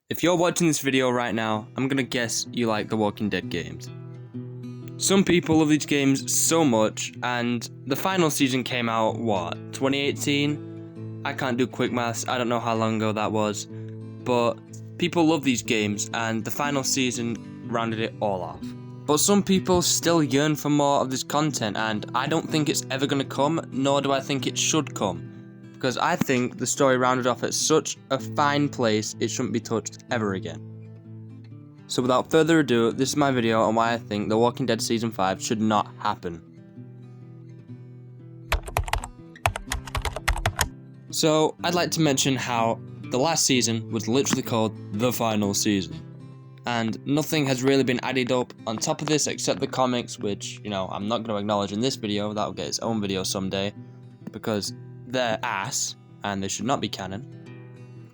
If you're watching this video right now, I'm gonna guess you like the Walking Dead games. Some people love these games so much, and the final season came out, 2018? I can't do quick maths, I don't know how long ago that was, but people love these games, and the final season rounded it all off. But some people still yearn for more of this content, and I don't think it's ever gonna come, nor do I think it should come. Because I think the story rounded off at such a fine place, it shouldn't be touched ever again. So without further ado, this is my video on why I think The Walking Dead Season 5 should not happen. So, I'd like to mention how the last season was literally called The Final Season. And nothing has really been added up on top of this except the comics, which, I'm not going to acknowledge in this video, that'll get its own video someday, because they're ass, and they should not be canon.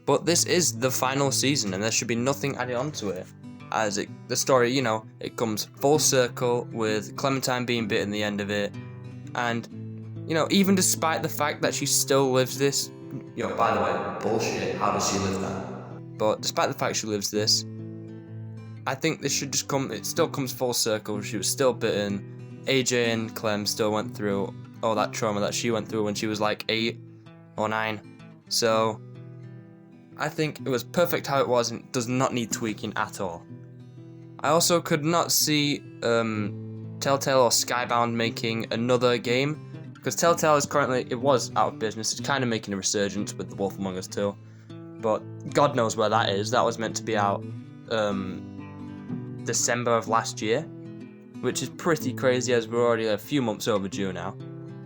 But this is the final season, and there should be nothing added onto it. As the story, it comes full circle with Clementine being bit in the end of it. And, even despite the fact that she still lives this, by the way, bullshit, how does she live that? But despite the fact she lives this, I think this should just it still comes full circle. She was still bitten. AJ and Clem still went through all that trauma that she went through when she was like 8 or 9. So, I think it was perfect how it was and does not need tweaking at all. I also could not see Telltale or Skybound making another game, because Telltale is it was out of business. It's kind of making a resurgence with The Wolf Among Us 2, but God knows where that is. That was meant to be out December of last year, which is pretty crazy as we're already a few months overdue now.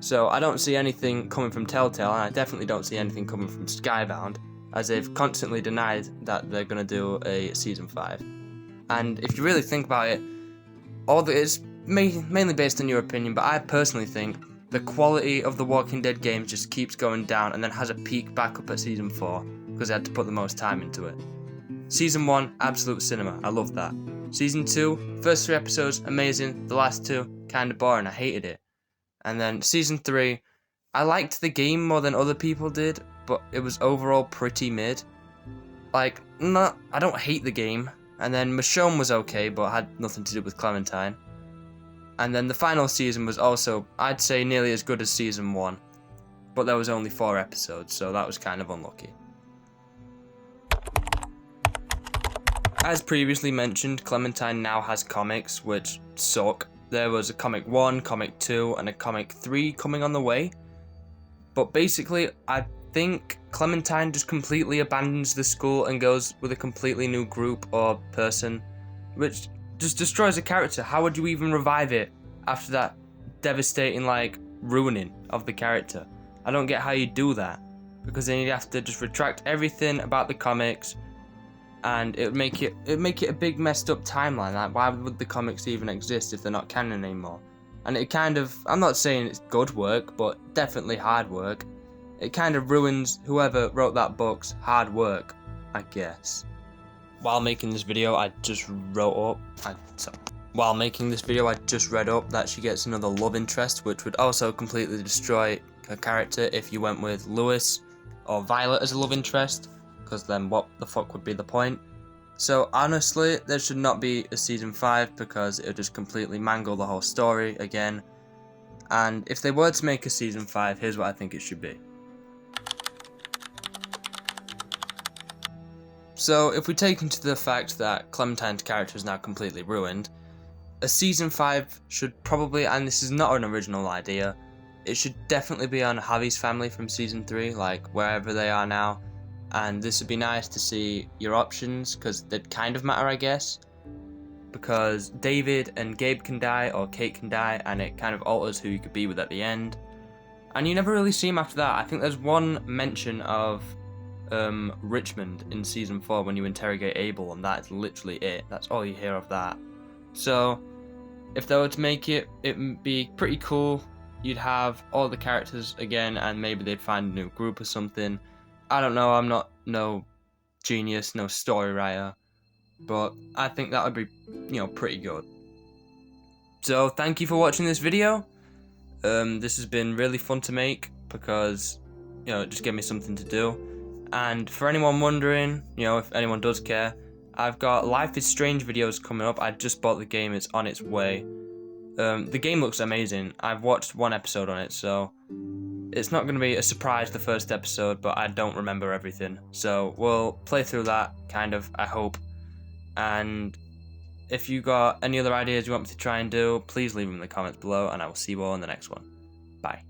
So I don't see anything coming from Telltale, and I definitely don't see anything coming from Skybound, as they've constantly denied that they're going to do a Season 5. And if you really think about it, it's mainly based on your opinion, but I personally think the quality of the Walking Dead games just keeps going down and then has a peak back up at Season 4, because they had to put the most time into it. Season 1, absolute cinema, I love that. Season 2, first 3 episodes, amazing, the last 2, kinda boring, I hated it. And then Season 3, I liked the game more than other people did, but it was overall pretty mid. I don't hate the game. And then Michonne was okay, but had nothing to do with Clementine. And then the final season was also, I'd say, nearly as good as Season 1. But there was only 4 episodes, so that was kind of unlucky. As previously mentioned, Clementine now has comics, which suck. There was a comic 1, comic 2, and a comic 3 coming on the way. But basically, I think Clementine just completely abandons the school and goes with a completely new group or person, which just destroys the character. How would you even revive it after that devastating, ruining of the character? I don't get how you do that, because then you'd have to just retract everything about the comics, and it'd make it a big messed up timeline. Why would the comics even exist if they're not canon anymore? And it I'm not saying it's good work, but definitely hard work. It kind of ruins whoever wrote that book's hard work, I guess. While making this video, I just read up that she gets another love interest, which would also completely destroy her character if you went with Lewis or Violet as a love interest, because then what the fuck would be the point? So honestly, there should not be a Season 5, because it would just completely mangle the whole story again. And if they were to make a Season 5, here's what I think it should be. So, if we take into the fact that Clementine's character is now completely ruined, a Season 5 should probably, and this is not an original idea, it should definitely be on Javi's family from Season 3, wherever they are now. And this would be nice to see your options, because they'd kind of matter, I guess. Because David and Gabe can die, or Kate can die, and it kind of alters who you could be with at the end. And you never really see him after that. I think there's one mention of Richmond in Season 4 when you interrogate Abel, and that is literally it. That's all you hear of that. So, if they were to make it'd be pretty cool. You'd have all the characters again, and maybe they'd find a new group or something. I don't know, I'm not no genius, no story writer, but I think that would be, pretty good. So, thank you for watching this video. This has been really fun to make, because, it just gave me something to do. And for anyone wondering, if anyone does care, I've got Life is Strange videos coming up. I just bought the game, it's on its way. The game looks amazing. I've watched one episode on it, so it's not going to be a surprise the first episode, but I don't remember everything. So we'll play through that, kind of, I hope. And if you got any other ideas you want me to try and do, please leave them in the comments below, and I will see you all in the next one. Bye.